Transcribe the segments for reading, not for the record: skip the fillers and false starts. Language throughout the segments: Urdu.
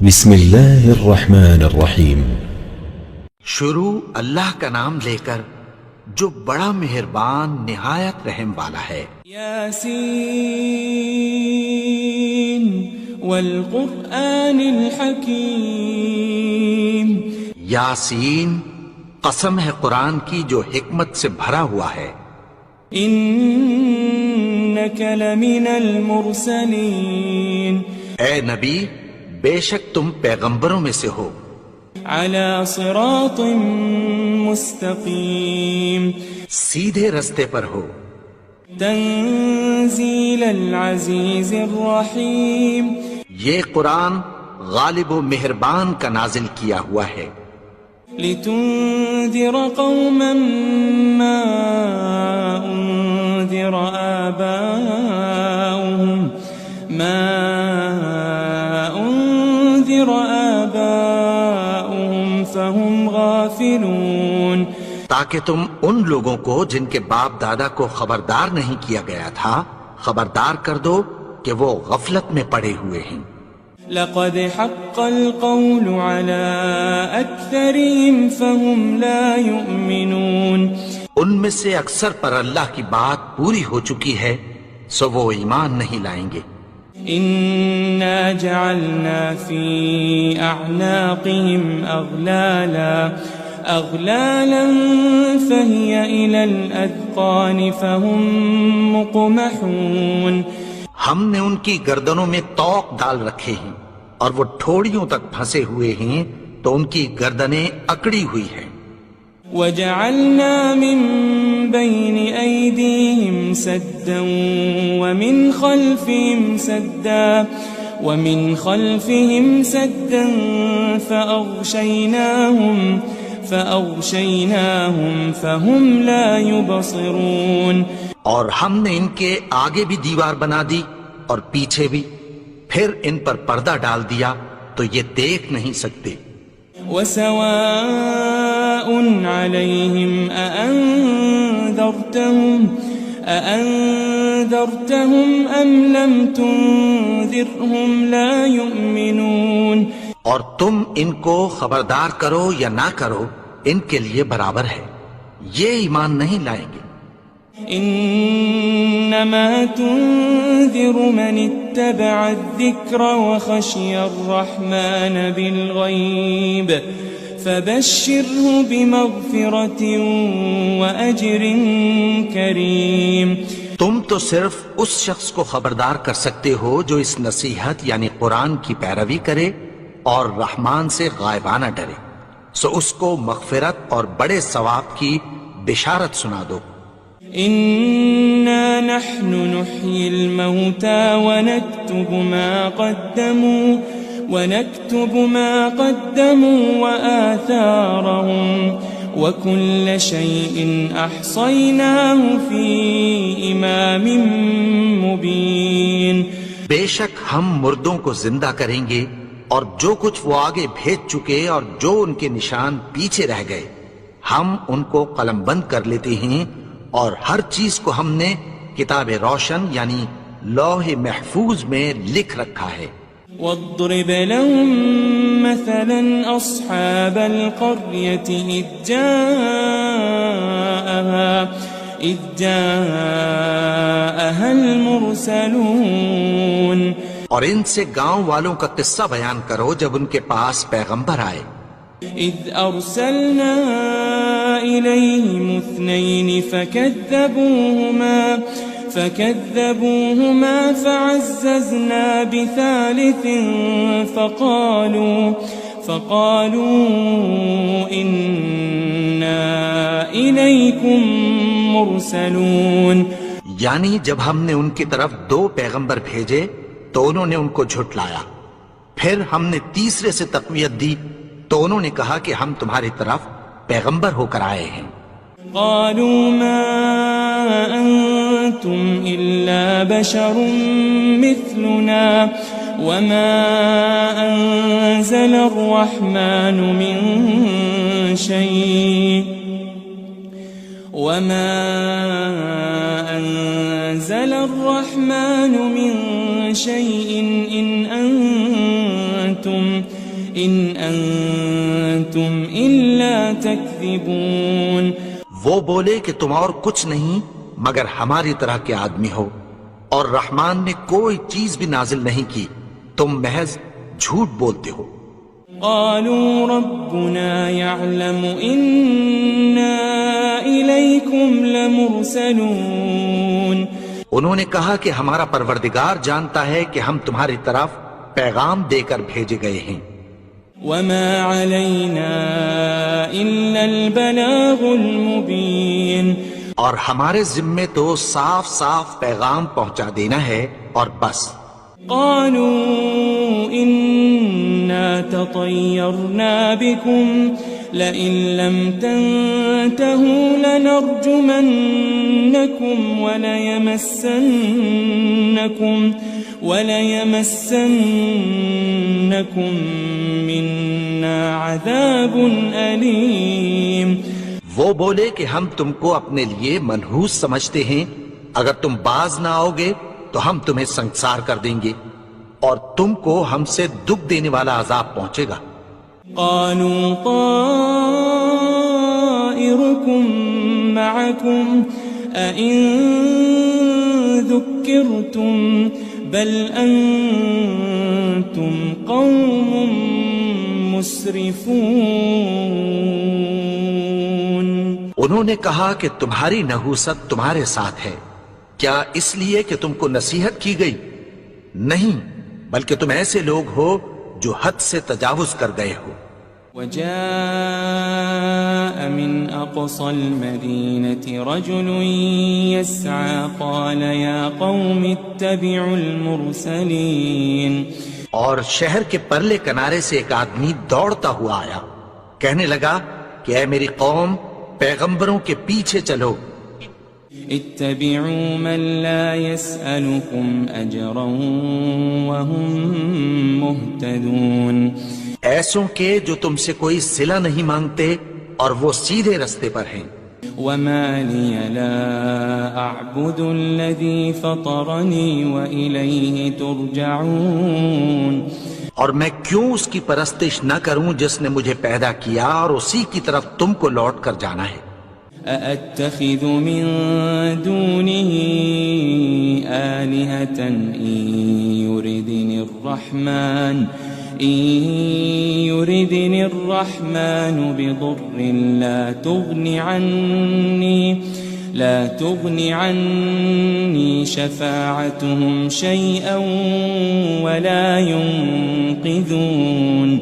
بسم اللہ الرحمن الرحیم۔ شروع اللہ کا نام لے کر جو بڑا مہربان نہایت رحم والا ہے۔ یاسین والقرآن الحکیم۔ یاسین، قسم ہے قرآن کی جو حکمت سے بھرا ہوا ہے۔ انک لمن المرسلین۔ اے نبی، بے شک تم پیغمبروں میں سے ہو۔ علی صراط مستقیم۔ سیدھے رستے پر ہو۔ تنزیل العزیز الرحیم۔ یہ قرآن غالب و مہربان کا نازل کیا ہوا ہے۔ لتنذر قوما ما انذر آباؤهم فهم غافلون۔ تاکہ تم ان لوگوں کو جن کے باپ دادا کو خبردار نہیں کیا گیا تھا خبردار کر دو کہ وہ غفلت میں پڑے ہوئے ہیں۔ لقد حق القول على اکثرهم فهم لا يؤمنون۔ ان میں سے اکثر پر اللہ کی بات پوری ہو چکی ہے سو وہ ایمان نہیں لائیں گے۔ انا جعلنا في اعناقهم اغلالا فهي الى الاذقان فهم مقمحون۔ ہم نے ان کی گردنوں میں طوق ڈال رکھے ہیں اور وہ ٹھوڑیوں تک پھنسے ہوئے ہیں تو ان کی گردنیں اکڑی ہوئی ہیں۔ وجعلنا من بين أيديهم سدا ومن خلفهم سدا فأغشيناهم فهم لا يبصرون۔ اور ہم نے ان کے آگے بھی دیوار بنا دی اور پیچھے بھی، پھر ان پر پردہ ڈال دیا تو یہ دیکھ نہیں سکتے۔ وسواء عليهم أأنذرتهم أم لم تنذرهم لا يؤمنون۔ اور تم ان کو خبردار کرو یا نہ کرو ان کے لیے برابر ہے، یہ ایمان نہیں لائیں گے۔ انما تنذر من اتبع الذکر وخشی الرحمن بالغیب فبشره بمغفرة واجر کریم۔ تم تو صرف اس شخص کو خبردار کر سکتے ہو جو اس نصیحت یعنی قرآن کی پیروی کرے اور رحمان سے غائبانہ ڈرے، سو اس کو مغفرت اور بڑے ثواب کی بشارت سنا دو۔ إنا نحن نحيي الموتى ونكتب ما قدموا وآثارهم وكل شيء أحصيناه في إمام مبين۔ بے شک ہم مردوں کو زندہ کریں گے اور جو کچھ وہ آگے بھیج چکے اور جو ان کے نشان پیچھے رہ گئے ہم ان کو قلم بند کر لیتے ہیں، اور ہر چیز کو ہم نے کتاب روشن یعنی لوح محفوظ میں لکھ رکھا ہے۔ واضرب لهم مثلا أصحاب القرية إذ جاءها المرسلون۔ اور ان سے گاؤں والوں کا قصہ بیان کرو جب ان کے پاس پیغمبر آئے۔ إذ أرسلنا إليهم اثنين فكذبوهما فعززنا بثالث فقالوا إنا إليكم مرسلون۔ یعنی جب ہم نے ان کی طرف 2 پیغمبر بھیجے تو انہوں نے ان کو جھٹلایا، پھر ہم نے تیسرے سے تقویت دی تو انہوں نے کہا کہ ہم تمہاری طرف پیغمبر ہو کر آئے ہیں۔ قالوا ما أنتم إلا بشر مثلنا وما أنزل الرحمن من شيء إن أنتم أنتم إلا تكذبون. وہ بولے کہ تم اور کچھ نہیں مگر ہماری طرح کے آدمی ہو، اور رحمان نے کوئی چیز بھی نازل نہیں کی، تم محض جھوٹ بولتے ہو. قالوا ربنا يعلم إنا إليكم لمرسلون. انہوں نے کہا کہ ہمارا پروردگار جانتا ہے کہ ہم تمہاری طرف پیغام دے کر بھیجے گئے ہیں. وما علينا إلا البلاغ المبين. اور ہمارے ذمے تو صاف صاف پیغام پہنچا دینا ہے اور بس. قالوا إنا تطيرنا بكم لئن لم تنتهوا لنرجمنكم وليمسنكم منا عذاب أليم. وہ بولے کہ ہم تم کو اپنے لیے منحوس سمجھتے ہیں، اگر تم باز نہ آؤ گے تو ہم تمہیں سنسار کر دیں گے اور تم کو ہم سے دکھ دینے والا عذاب پہنچے گا. قالوا طائركم معكم أئن ذكرتم بل أنتم قوم مسرفون. انہوں نے کہا کہ تمہاری نحوست تمہارے ساتھ ہے، کیا اس لیے کہ تم کو نصیحت کی گئی؟ نہیں، بلکہ تم ایسے لوگ ہو جو حد سے تجاوز کر گئے ہو. وجاء من أقصى المدينة رجل يسعى قال يا قوم اتبعوا المرسلين. اور شہر کے پرلے کنارے سے ایک آدمی دوڑتا ہوا آیا، کہنے لگا کہ اے میری قوم، پیغمبروں کے پیچھے چلو. اتبعوا من لا يسألكم أجرا وهم مهتدون. ایسوں کے جو تم سے کوئی صلہ نہیں مانگتے اور وہ سیدھے رستے پر ہیں. وما لي لا أعبد الذي فطرني وإليه ترجعون. اور میں کیوں اس کی پرستش نہ کروں جس نے مجھے پیدا کیا اور اسی کی طرف تم کو لوٹ کر جانا ہے. أأتخذ من دونه آلهة إن يردني الرحمن بضر لا تغن عني شفاعتهم شيئا ولا ينقذون.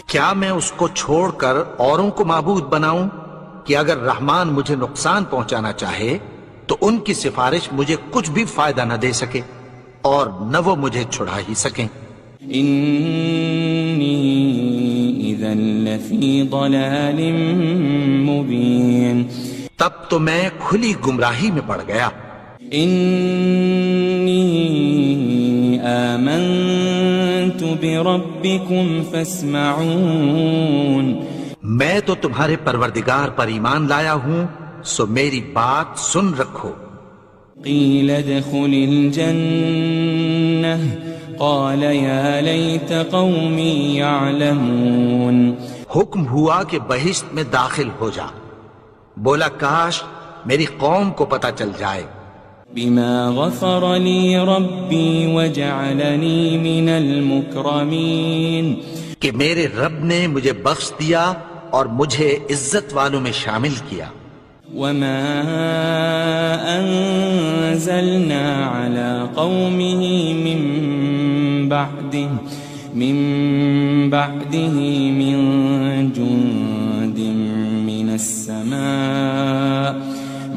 کیا میں اس کو چھوڑ کر اوروں کو معبود بناؤں کہ اگر رحمان مجھے نقصان پہنچانا چاہے تو ان کی سفارش مجھے کچھ بھی فائدہ نہ دے سکے اور نہ وہ مجھے چھڑا ہی سکیں. إني إذا لفي ضلال مبين. تب تو میں کھلی گمراہی میں پڑ گیا. إني آمنت بربكم فاسمعون. میں تو تمہارے پروردگار پر ایمان لایا ہوں، سو میری بات سن رکھو. قيل ادخل الجنة قال يا ليت قومي يعلمون. حکم ہوا کہ بہشت میں داخل ہو جا. بولا کاش میری قوم کو پتہ چل جائے. بما غفر لي ربي وجعلني من المكرمين. کہ میرے رب نے مجھے بخش دیا اور مجھے عزت والوں میں شامل کیا. وما أنزلنا على قومه من بعده من جند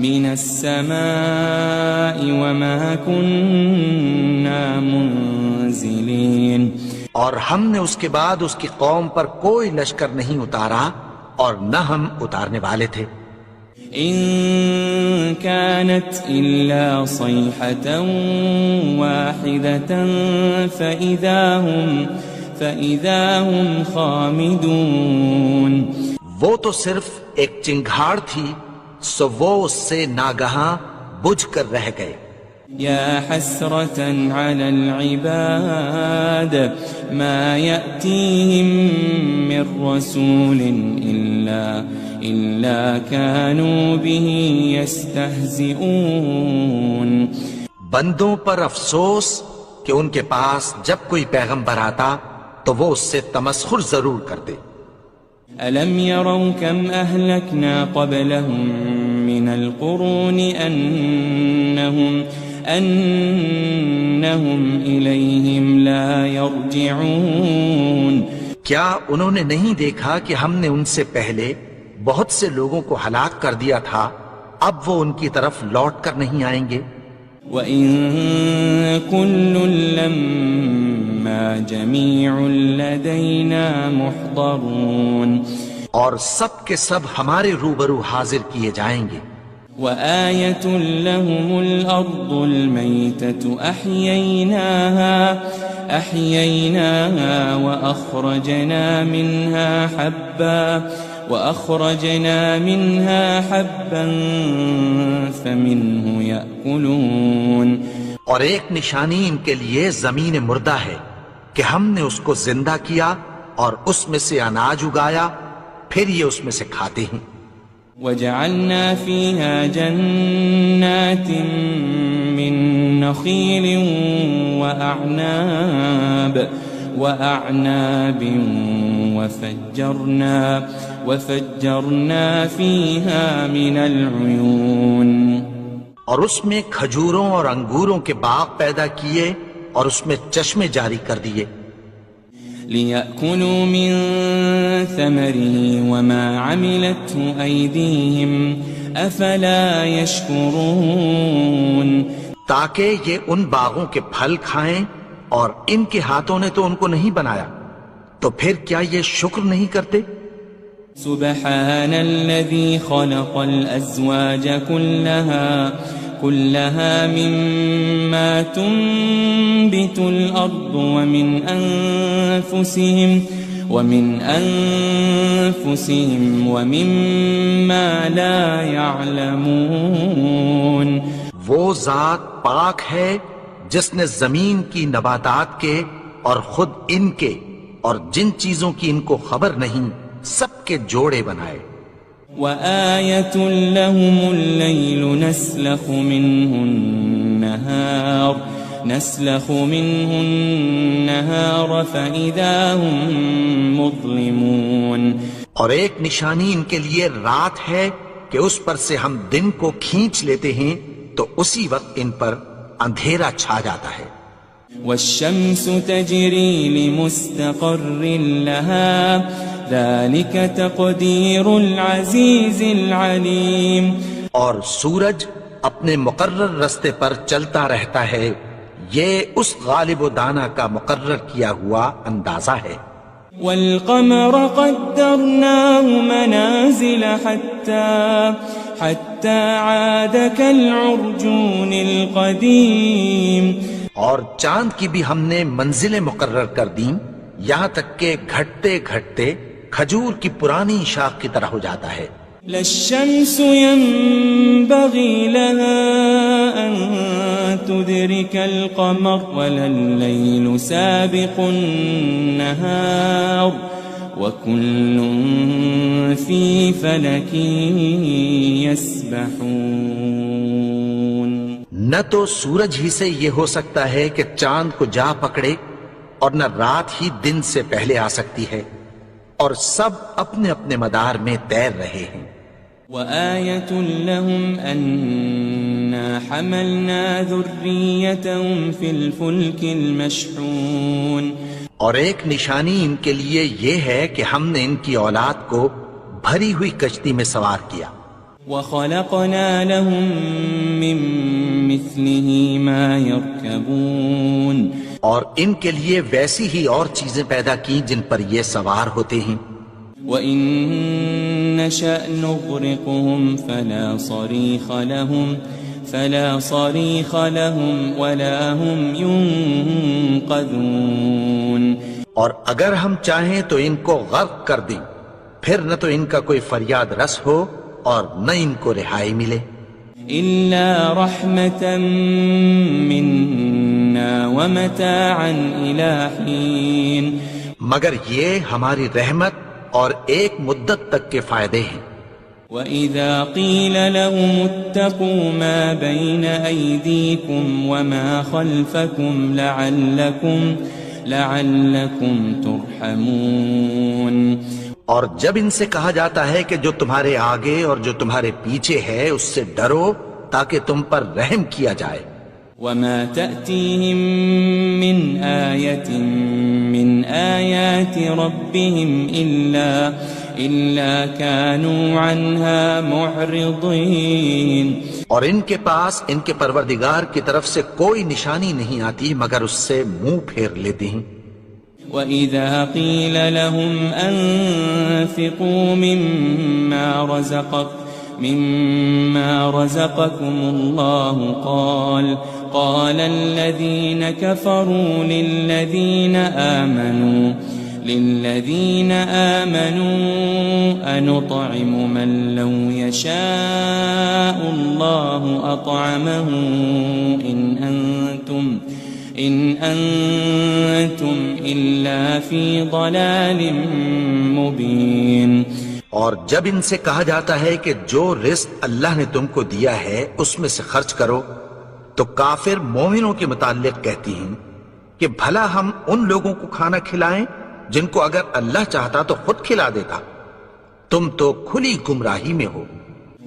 من السماء وما كنا منزلين. اور ہم نے اس کے بعد اس کی قوم پر کوئی لشکر نہیں اتارا اور نہ ہم اتارنے والے تھے. إن كانت إلا صيحة واحدة فإذا هم خامدون. وہ تو صرف ایک چنگھاڑ تھی، سو وہ اس سے ناگہاں بجھ کر رہ گئے. يا حسرة على العباد ما يأتيهم من رسول إلا كانوا به يستهزئون. بندوں پر افسوس کہ ان کے پاس جب کوئی پیغمبر آتا تو وہ اس سے تمسخر ضرور کرتے. ألم يروا كم أهلكنا قبلهم من القرون أنهم إليهم لا يرجعون. کیا انہوں نے نہیں دیکھا کہ ہم نے ان سے پہلے بہت سے لوگوں کو ہلاک کر دیا تھا، اب وہ ان کی طرف لوٹ کر نہیں آئیں گے. وَإِن كُلٌّ لَمَّا جَمِيعٌ لَدَيْنَا مُحْضَرُونَ. اور سب کے سب ہمارے روبرو حاضر کیے جائیں گے. وآية لهم الأرض الميتة أحييناها وأخرجنا منها حبا فمنه يأكلون. اور ایک نشانی ان کے لیے زمین مردہ ہے کہ ہم نے اس کو زندہ کیا اور اس میں سے اناج اگایا، پھر یہ اس میں سے کھاتے ہیں. وجعلنا فيها جنات من نخيل وأعناب وفجرنا فيها من العيون. اور اس میں کھجوروں اور انگوروں کے باغ پیدا کیے اور اس میں چشمے جاری کر دیے. لِيَأْكُلُوا مِن ثَمَرِهِ وَمَا عَمِلَتْهُ أَيْدِيهِمْ أَفَلَا يَشْكُرُونَ. تاکہ یہ ان باغوں کے پھل کھائیں اور ان کے ہاتھوں نے تو ان کو نہیں بنایا، تو پھر کیا یہ شکر نہیں کرتے؟ سبحان الذي خلق الأزواج كلها مما تنبت الأرض ومن أنفسهم ومما لا يعلمون. وہ ذات پاک ہے جس نے زمین کی نباتات کے اور خود ان کے اور جن چیزوں کی ان کو خبر نہیں سب کے جوڑے بنائے. وآية لهم الليل نسلخ منه النهار فإذا هم مظلمون. اور ایک نشانی ان کے لیے رات ہے کہ اس پر سے ہم دن کو کھینچ لیتے ہیں تو اسی وقت ان پر اندھیرا چھا جاتا ہے. والشمس تجري لمستقر لها ذلك تقدير العزيز العليم. اور سورج اپنے مقرر رستے پر چلتا رہتا ہے، یہ اس غالب و دانا کا مقرر کیا ہوا اندازہ ہے. والقمر قدرناه منازل حتى عاد كالعرجون القديم. اور چاند کی بھی ہم نے منزلیں مقرر کر دیں یہاں تک کہ گھٹتے گھٹتے کھجور کی پرانی شاخ کی طرح ہو جاتا ہے. لا الشمس ينبغي لها أن تدرك القمر ولا الليل سابق النهار وكل في فلك يسبحون. نہ تو سورج ہی سے یہ ہو سکتا ہے کہ چاند کو جا پکڑے اور نہ رات ہی دن سے پہلے آ سکتی ہے، اور سب اپنے اپنے مدار میں تیر رہے ہیں. وآية لهم أنا حملنا ذريتهم في الفلك المشحون. اور ایک نشانی ان کے لیے یہ ہے کہ ہم نے ان کی اولاد کو بھری ہوئی کشتی میں سوار کیا. وخلقنا لهم من مثله ما يركبون. اور ان کے لیے ویسی ہی اور چیزیں پیدا کی جن پر یہ سوار ہوتے ہیں. وَإِن نَّشَأْ نُغْرِقْهُمْ فَلَا صَرِيخَ لَهُمْ وَلَا هُمْ يُنقَذُونَ. اور اگر ہم چاہیں تو ان کو غرق کر دیں، پھر نہ تو ان کا کوئی فریاد رس ہو اور نہ ان کو رہائی ملے. إلا رحمة منا ومتاعا إلى حين مگر یہ ہماری رحمت اور ایک مدت تک کے فائدے ہیں. وَإِذَا قِيلَ لَهُمُ اتَّقُوا مَا بَيْنَ أَيْدِيكُمْ وَمَا خَلْفَكُمْ لَعَلَّكُمْ تُرْحَمُونَ. اور جب ان سے کہا جاتا ہے کہ جو تمہارے آگے اور جو تمہارے پیچھے ہے اس سے ڈرو تاکہ تم پر رحم کیا جائے. وَمَا تَأْتِيهِم مِّنْ آيَةٍ مِّنْ آيَاتِ رَبِّهِمْ إِلَّا كَانُوا عَنْهَا مُعْرِضِينَ. اور ان کے پاس ان کے پروردگار کی طرف سے کوئی نشانی نہیں آتی مگر اس سے منہ پھیر لیتے ہیں. وَإِذَا قِيلَ لَهُمْ أَنفِقُوا مِمَّا رَزَقَكُمُ اللَّهُ قَالَ الَّذِينَ كَفَرُوا لِلَّذِينَ آمَنُوا أَنُطْعِمُ مَن لَّوْ يَشَاءُ اللَّهُ أَطْعَمَهُ إِنْ أَنْتُمْ إِلَّا فِي ضَلَالٍ مُبِينٍ. اور جب ان سے کہا جاتا ہے کہ جو رزق اللہ نے تم کو دیا ہے اس میں سے خرچ کرو تو کافر مومنوں کے متعلق کہتی ہیں کہ بھلا ہم ان لوگوں کو کھانا کھلائیں جن کو اگر اللہ چاہتا تو خود کھلا دیتا. تم تو کھلی گمراہی میں ہو.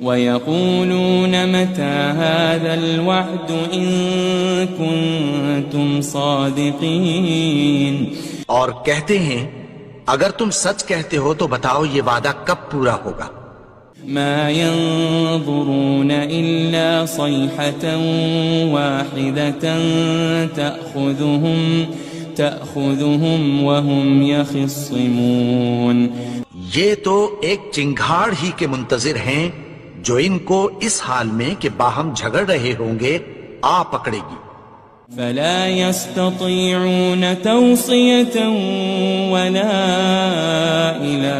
وَيَقُولُونَ مَتَى هَذَا الْوَعْدُ إِن كُنتُمْ صَادِقِينَ. اور کہتے ہیں اگر تم سچ کہتے ہو تو بتاؤ یہ وعدہ کب پورا ہوگا. مَا يَنظُرُونَ إِلَّا صَيْحَةً وَاحِدَةً تَأْخُذُهُمْ وَهُمْ يَخِصِّمُونَ. یہ تو ایک چنگھاڑ ہی کے منتظر ہیں جو ان کو اس حال میں کہ باہم جھگڑ رہے ہوں گے آ پکڑے گی. فَلَا يَسْتَطِيعُونَ تَوْصِيَةً وَلَا إِلَىٰ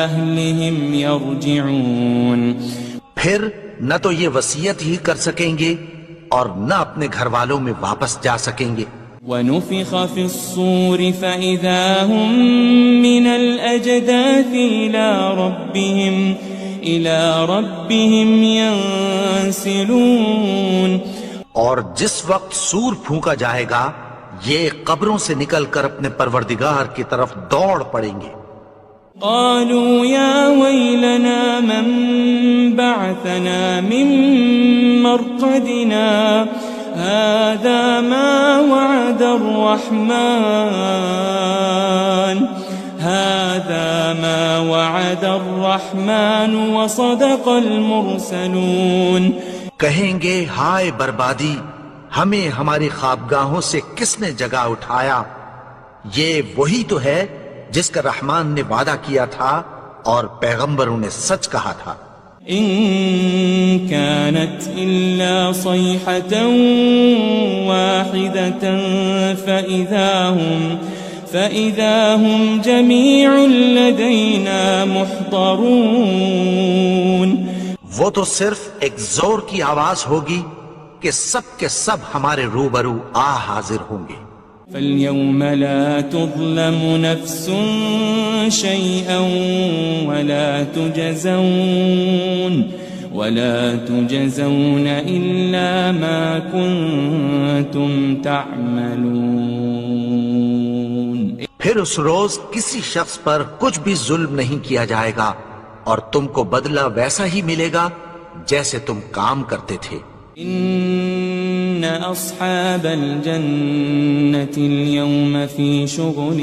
أَهْلِهِمْ يَرْجِعُونَ. پھر نہ تو یہ وصیت ہی کر سکیں گے اور نہ اپنے گھر والوں میں واپس جا سکیں گے. وَنُفِخَ فِي الصُّورِ فَإِذَا هُم مِّنَ الْأَجْدَاثِ إِلَىٰ رَبِّهِمْ يَنسِلُونَ. اور جس وقت سور پھونکا جائے گا یہ قبروں سے نکل کر اپنے پروردگار کی طرف دوڑ پڑیں گے. قالوا يا ويلنا من بعثنا من مرقدنا هذا ما وعد الرحمن وصدق المرسلون. کہیں گے ہائے بربادی، ہمیں ہماری خوابگاہوں سے کس نے جگا اٹھایا. یہ وہی تو ہے جس کا رحمان نے وعدہ کیا تھا اور پیغمبروں نے سچ کہا تھا. إن كانت إلا صيحة واحدة فإذا هم جميع لدينا محضرون. وہ تو صرف ایک زور کی آواز ہوگی کہ سب کے سب ہمارے روبرو آ حاضر ہوں گے. فَالْيَوْمَ لَا تُظْلَمُ نَفْسٌ شَيْئًا وَلَا تُجَزَوْنَ إِلَّا مَا كُنتُمْ تَعْمَلُونَ. پھر اس روز کسی شخص پر کچھ بھی ظلم نہیں کیا جائے گا اور تم کو بدلہ ویسا ہی ملے گا جیسے تم کام کرتے تھے. إن أصحاب الجنة اليوم في شغل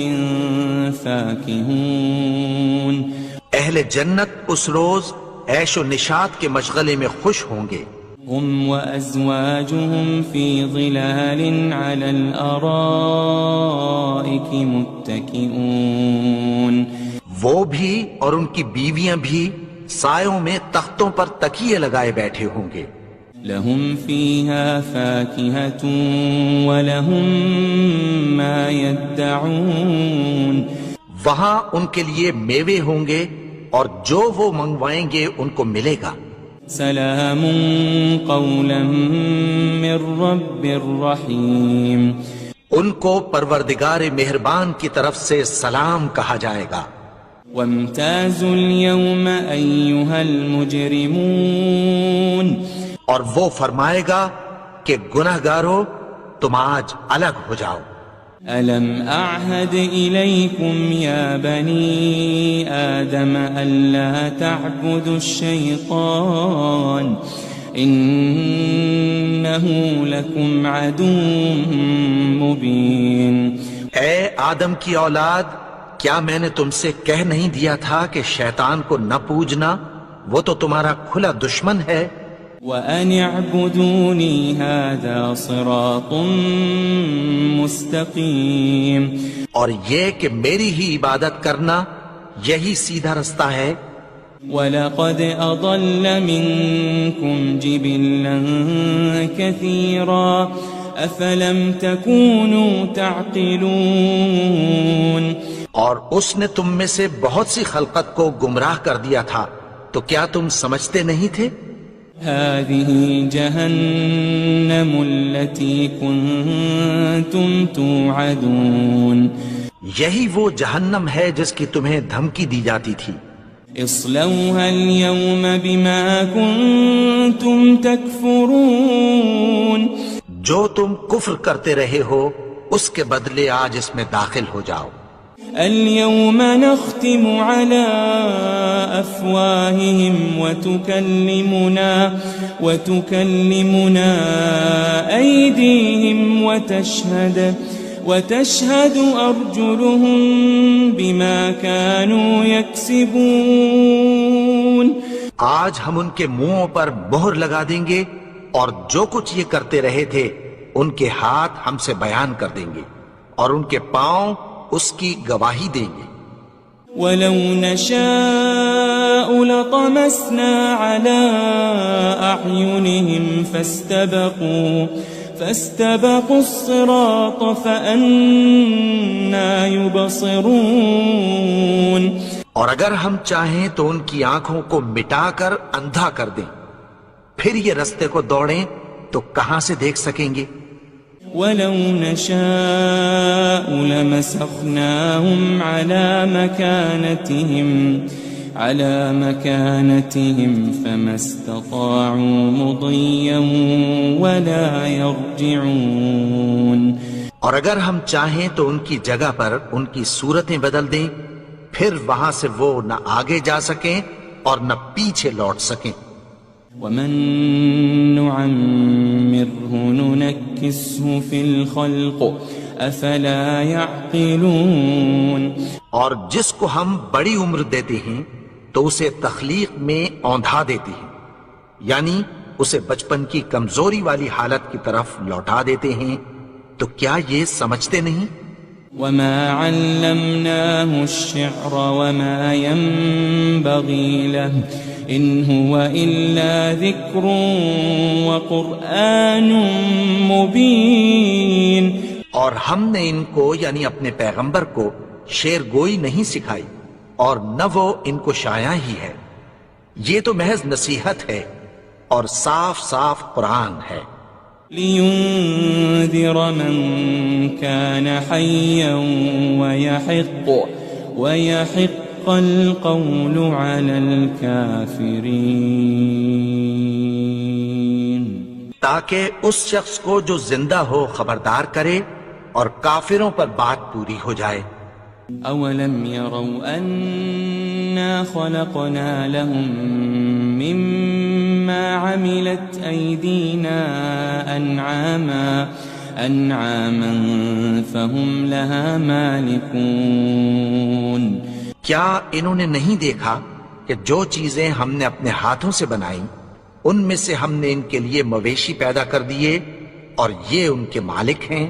فاكهون. اہل جنت اس روز عیش و نشاط کے مشغلے میں خوش ہوں گے. هم وأزواجهم في ظلال على الأرائك متكئون. وہ بھی اور ان کی بیویاں بھی سایوں میں تختوں پر تکیے لگائے بیٹھے ہوں گے. لهم فيها فاكهة ولهم ما يدعون. وہاں ان کے لیے میوے ہوں گے اور جو وہ منگوائیں گے ان کو ملے گا. سلام قولا من رب الرحیم. ان کو پروردگار مہربان کی طرف سے سلام کہا جائے گا. وامتازوا اليوم أيها المجرمون. اور وہ فرمائے گا کہ گنہگارو تم آج الگ ہو جاؤ. ألم أعهد إليكم يا بني آدم ألا تعبدوا الشيطان إنه لكم عدو مبين. اے آدم کی اولاد، کیا میں نے تم سے کہہ نہیں دیا تھا کہ شیطان کو نہ پوجنا، وہ تو تمہارا کھلا دشمن ہے. وَأَنِ اعْبُدُونِي هَذَا صِرَاطٌ مُسْتَقِيمٌ. اور یہ کہ میری ہی عبادت کرنا یہی سیدھا رستہ ہے. وَلَقَدْ أَضَلَّ مِنْكُمْ جِبِلًّا كَثِيرًا أَفَلَمْ تَكُونُوا تَعْقِلُونَ. اور اس نے تم میں سے بہت سی خلقت کو گمراہ کر دیا تھا، تو کیا تم سمجھتے نہیں تھے؟ هذه جهنم التي كنتم توعدون. یہی وہ جہنم ہے جس کی تمہیں دھمکی دی جاتی تھی. اصلوها اليوم بما كنتم تكفرون. جو تم کفر کرتے رہے ہو اس کے بدلے آج اس میں داخل ہو جاؤ. اليوم نختم على أفواههم وتكلمنا أيديهم وتشهد أرجلهم بما كانوا يكسبون. آج ہم ان کے منہوں پر مہر لگا دیں گے اور جو کچھ یہ کرتے رہے تھے ان کے ہاتھ ہم سے بیان کر دیں گے اور ان کے پاؤں اس کی گواہی دیں گے. وَلَوْ نَشَاءُ لَطَمَسْنَا عَلَىٰ أَعْيُنِهِمْ فَاسْتَبَقُوا الصِّرَاطَ فَأَنَّىٰ يُبْصِرُونَ. اور اگر ہم چاہیں تو ان کی آنکھوں کو مٹا کر اندھا کر دیں، پھر یہ رستے کو دوڑیں تو کہاں سے دیکھ سکیں گے. وَلَوْ نَشَاءُ لَمَسَخْنَاهُمْ عَلَى مَكَانَتِهِمْ فَمَا اسْتَطَاعُوا مُضِيًّا وَلَا يَرْجِعُونَ. اور اگر ہم چاہیں تو ان کی جگہ پر ان کی صورتیں بدل دیں، پھر وہاں سے وہ نہ آگے جا سکیں اور نہ پیچھے لوٹ سکیں. وَمَن نُعَمِّرْهُ نُنَكِّسْهُ فِي الْخَلْقِ أَفَلَا يَعْقِلُونَ. اور جس کو ہم بڑی عمر دیتے ہیں تو اسے تخلیق میں اوندھا دیتے ہیں، یعنی اسے بچپن کی کمزوری والی حالت کی طرف لوٹا دیتے ہیں. تو کیا یہ سمجھتے نہیں؟ وَمَا عَلَّمْنَاهُ الشِّعْرَ وَمَا يَنبَغِي لَهُ إِنْ هُوَ إِلَّا ذِكْرٌ وَقُرْآنٌ مُبِينٌ. اور ہم نے ان کو یعنی اپنے پیغمبر کو شعر گوئی نہیں سکھائی اور نہ وہ ان کو شایع ہی ہے، یہ تو محض نصیحت ہے اور صاف صاف قرآن ہے. لِيُنذِرَ مَن كَانَ حَيًّا وَيَحِقَّ الْقَوْلُ عَلَى الْكَافِرِينَ. تاکہ اس شخص کو جو زندہ ہو خبردار کرے اور کافروں پر بات پوری ہو جائے. أَوَلَمْ يَرَوْا أَنَّا خَلَقْنَا لَهُم مِّمَّا عَمِلَتْ أَيْدِينَا أَنْعَامًا فَهُمْ لَهَا مَالِكُونَ. کیا انہوں نے نہیں دیکھا کہ جو چیزیں ہم نے اپنے ہاتھوں سے بنائیں ان میں سے ہم نے ان کے لیے مویشی پیدا کر دیے اور یہ ان کے مالک ہیں.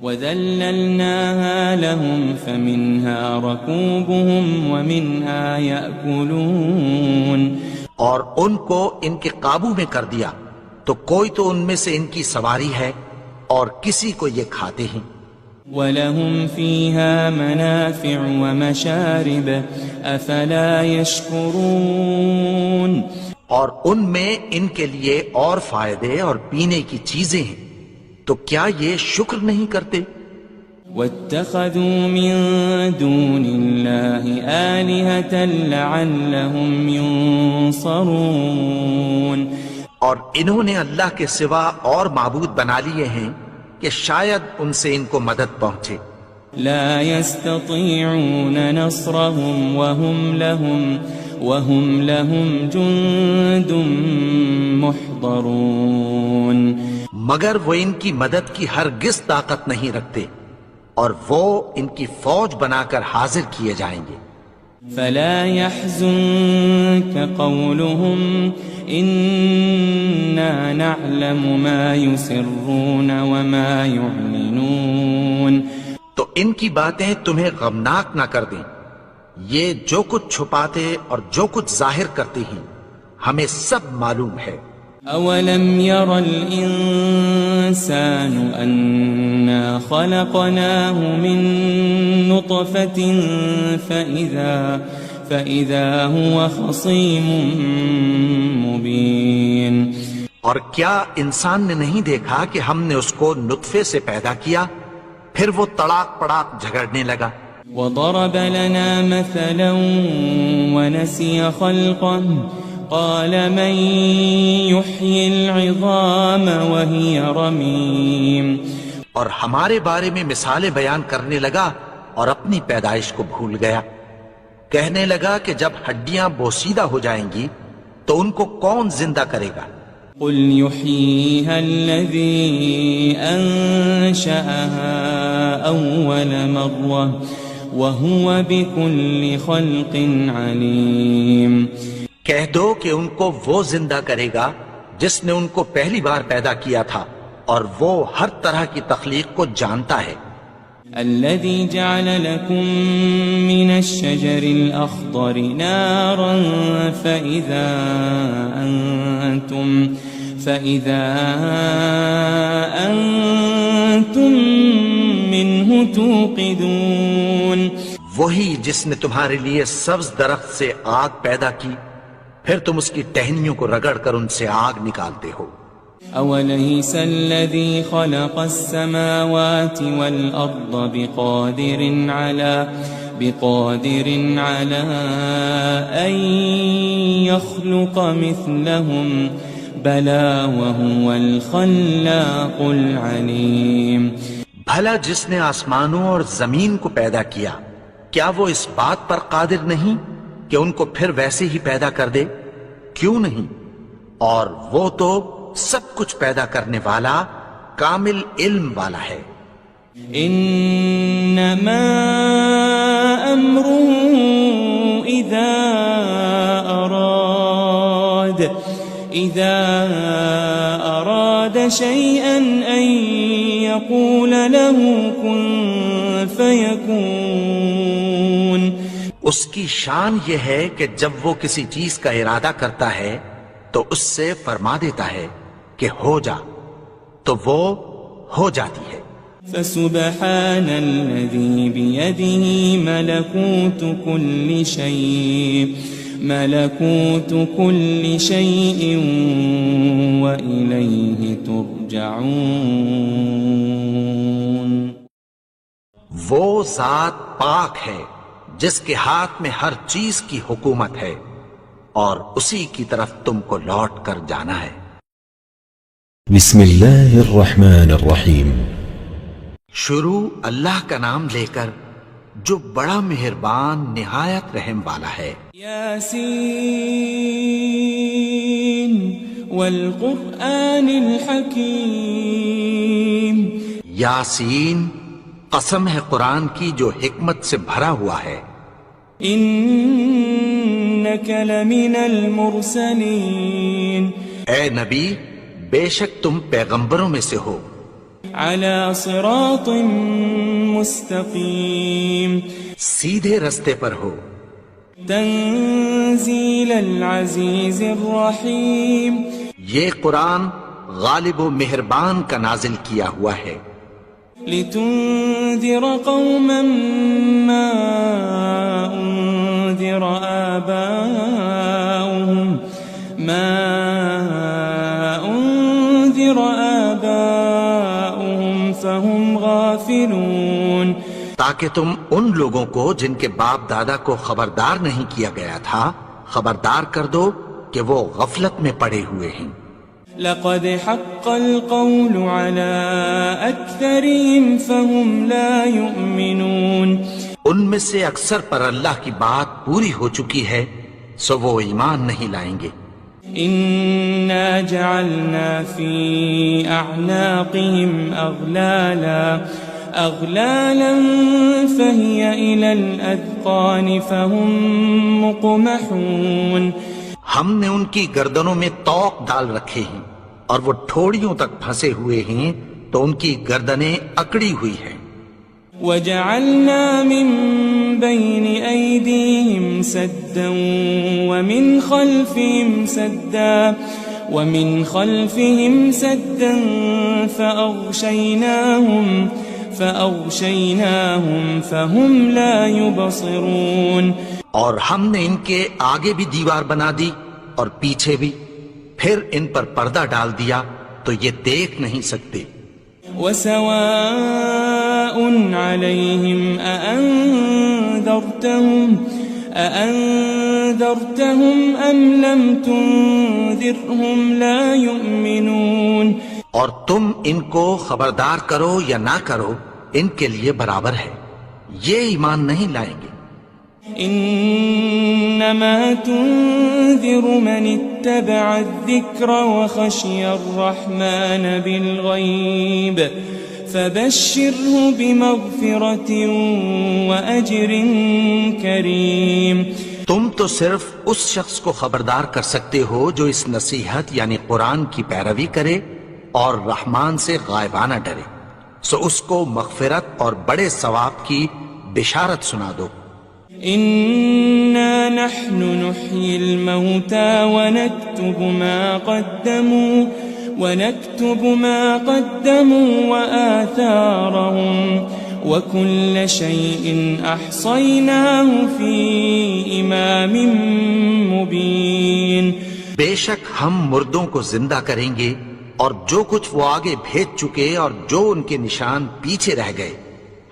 وَذَلَّلْنَاهَا لَهُمْ فَمِنْهَا رَكُوبُهُمْ وَمِنْهَا يَأْكُلُونَ. اور ان کو ان کے قابو میں کر دیا تو کوئی تو ان میں سے ان کی سواری ہے اور کسی کو یہ کھاتے ہیں. وَلَهُمْ فِيهَا مَنَافِعُ وَمَشَارِبُ أَفَلَا يَشْكُرُونَ اور ان میں ان کے لیے اور فائدے اور پینے کی چیزیں ہیں، تو کیا یہ شکر نہیں کرتے؟ وَاتَّخَذُوا مِن دُونِ اللَّهِ آلِهَةً لَعَلَّهُمْ يُنصَرُونَ اور انہوں نے اللہ کے سوا اور معبود بنا لیے ہیں کہ شاید ان سے ان کو مدد پہنچے۔ لا يستطيعون نصرهم وهم لهم جند محضرون مگر وہ ان کی مدد کی ہرگز طاقت نہیں رکھتے، اور وہ ان کی فوج بنا کر حاضر کیے جائیں گے۔ فلا يحزنك قولهم إنا نعلم ما يسرون وما يعلنون تو ان کی باتیں تمہیں غمناک نہ کر دیں، یہ جو کچھ چھپاتے اور جو کچھ ظاہر کرتے ہیں ہمیں سب معلوم ہے۔ أولم ير الإنسان أنا خلقناه من نطفة فإذا هو خصيم مبين اور کیا انسان نے نہیں دیکھا کہ ہم نے اس کو نطفے سے پیدا کیا، پھر وہ تڑاک پڑاک جھگڑنے لگا۔ وضرب لنا مثلا ونسي خلقه قال من يحيي العظام وهي رميم اور ہمارے بارے میں مثالیں بیان کرنے لگا اور اپنی پیدائش کو بھول گیا، کہنے لگا کہ جب ہڈیاں بوسیدہ ہو جائیں گی تو ان کو کون زندہ کرے گا؟ قل يحييها الذي أنشأها أول مرة وهو بكل خلق عليم کہہ دو کہ ان کو وہ زندہ کرے گا جس نے ان کو پہلی بار پیدا کیا تھا، اور وہ ہر طرح کی تخلیق کو جانتا ہے۔ الذي جعل لكم من الشجر الأخضر نارا فإذا أنتم منه توقدون وہی جس نے تمہارے لیے سبز درخت سے آگ پیدا کی، پھر تم اس کی ٹہنیوں کو رگڑ کر ان سے آگ نکالتے ہو۔ أوليس الذي خلق السماوات والأرض بقادر على أن يخلق مثلهم بلى وهو الخلاق العليم بھلا جس نے آسمانوں اور زمین کو پیدا کیا، کیا وہ اس بات پر قادر نہیں کہ ان کو پھر ویسے ہی پیدا کر دے؟ کیوں نہیں؟ اور وہ تو سب کچھ پیدا کرنے والا، کامل علم والا ہے۔ انما امره اذا اراد شيئا ان يقول له كن فيكون اس کی شان یہ ہے کہ جب وہ کسی چیز کا ارادہ کرتا ہے تو اس سے فرما دیتا ہے کہ ہو جا، تو وہ ہو جاتی ہے۔ فسبحان الذي بيده ملكوت كل شيء وإليه ترجعون وہ ذات پاک ہے جس کے ہاتھ میں ہر چیز کی حکومت ہے، اور اسی کی طرف تم کو لوٹ کر جانا ہے۔ بسم اللہ الرحمن الرحیم۔ شروع اللہ کا نام لے کر جو بڑا مہربان نہایت رحم والا ہے۔ یاسین والقرآن الحکیم، یاسین، قسم ہے قرآن کی جو حکمت سے بھرا ہوا ہے۔ انک لمن المرسلین، اے نبی بے شک تم پیغمبروں میں سے ہو۔ علی صراط مستقیم، سیدھے رستے پر ہو۔ تنزیل العزیز الرحیم، یہ قرآن غالب و مہربان کا نازل کیا ہوا ہے۔ لتنذر قوما ما أنذر آباؤهم فهم غافلون، تاکہ تم ان لوگوں کو جن کے باپ دادا کو خبردار نہیں کیا گیا تھا خبردار کر دو کہ وہ غفلت میں پڑے ہوئے ہیں۔ لقد حق القول على أكثرهم فهم لا يؤمنون، ان میں سے اکثر پر اللہ کی بات پوری ہو چکی ہے سو وہ ایمان نہیں لائیں گے۔ إنا جعلنا في أعناقهم أغلالا فهي إلى الأذقان فهم مقمحون، ہم نے ان کی گردنوں میں طوق ڈال رکھے ہیں اور وہ ٹھوڑیوں تک پھنسے ہوئے ہیں تو ان کی گردنیں اکڑی ہوئی ہیں۔ وجعلنا من بين أيديهم سدا ومن خلفهم سدا فأغشيناهم فهم لا يبصرون، اور ہم نے ان کے آگے بھی دیوار بنا دی اور پیچھے بھی، پھر ان پر پردہ ڈال دیا تو یہ دیکھ نہیں سکتے۔ وسواء عليهم أأنذرتهم أم لم تنذرهم لا يؤمنون، اور تم ان کو خبردار کرو یا نہ کرو ان کے لیے برابر ہے، یہ ایمان نہیں لائیں گے۔ إنما تنذر من اتبع الذكر وخشي الرحمن بالغيب فبشره بمغفرة وأجر كريم، تم تو صرف اس شخص کو خبردار کر سکتے ہو جو اس نصیحت یعنی قرآن کی پیروی کرے اور رحمان سے غائبانہ ڈرے، سو اس کو مغفرت اور بڑے ثواب کی بشارت سنا دو۔ إنا نحن نحيي الموتى ونكتب ما قدموا وآثارهم وكل شيء أحصيناه في إمام مبين، بے شک ہم مردوں کو زندہ کریں گے اور جو کچھ وہ آگے بھیج چکے اور جو ان کے نشان پیچھے رہ گئے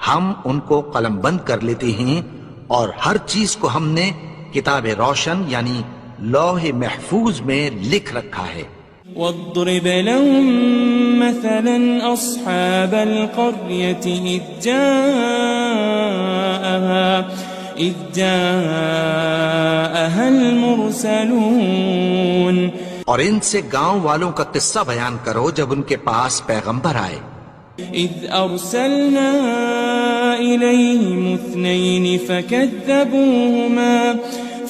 ہم ان کو قلم بند کر لیتے ہیں، اور ہر چیز کو ہم نے کتاب روشن یعنی لوح محفوظ میں لکھ رکھا ہے۔ واضرب لهم مثلا أصحاب القرية إذ جاءها المرسلون، اور ان سے گاؤں والوں کا قصہ بیان کرو جب ان کے پاس پیغمبر آئے۔ إذ أرسلنا إليهم 2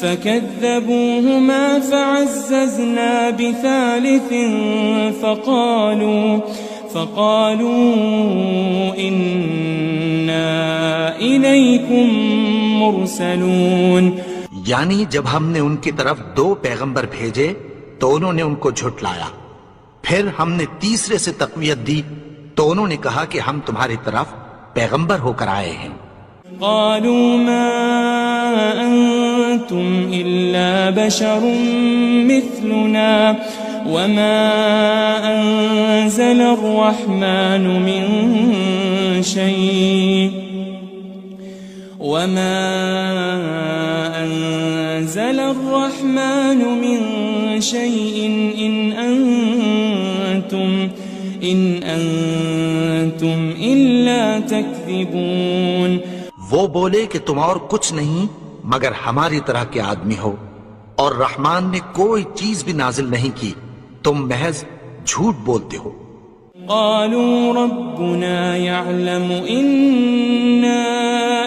فكذبوهما فعززنا بثالث فقالوا إنا إليكم مرسلون، یعنی جب ہم نے ان کی طرف 2 پیغمبر بھیجے تو انہوں نے ان کو جھٹلایا، پھر ہم نے تیسرے سے تقویت دی تو انہوں نے کہا کہ ہم تمہاری طرف پیغمبر ہو کر آئے ہیں۔ قالوا ما أنتم إلا بشر مثلنا وما أنزل الرحمن من شيء إن أنتم إلا تكذبون، وہ بولے کہ تم اور کچھ نہیں مگر ہماری طرح کے آدمی ہو، اور رحمان نے کوئی چیز بھی نازل نہیں کی، تم محض جھوٹ بولتے ہو۔ قالوا ربنا يعلم إنا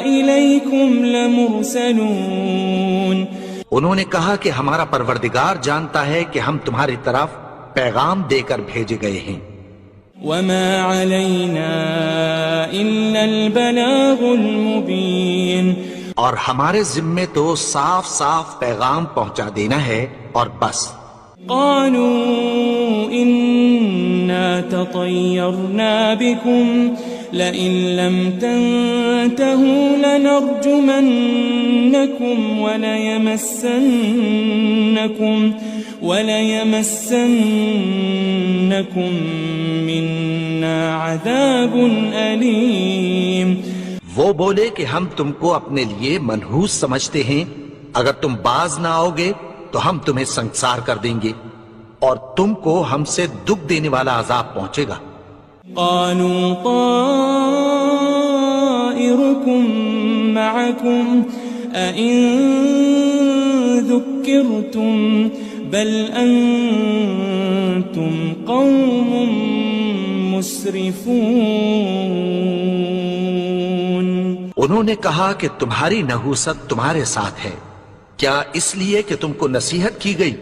إليكم لمرسلون، انہوں نے کہا کہ ہمارا پروردگار جانتا ہے کہ ہم تمہاری طرف پیغام دے کر بھیجے گئے ہیں۔ وما علينا إلا البلاغ المبين، اور ہمارے ذمے تو صاف صاف پیغام پہنچا دینا ہے اور بس۔ قالوا إنا تطيرنا بكم لئن لم تنتهوا لنرجمنكم وليمسنكم منا عذاب أليم. وہ بولے کہ ہم تم کو اپنے لیے منحوس سمجھتے ہیں، اگر تم باز نہ آؤ گے تو ہم تمہیں سنگسار کر دیں گے اور تم کو ہم سے دکھ دینے والا عذاب پہنچے گا. قالوا طائركم معكم أئن ذكرتم بل أنتم قوم مسرفون. انہوں نے کہا کہ تمہاری نحوست تمہارے ساتھ ہے، کیا اس لیے کہ تم کو نصیحت کی گئی؟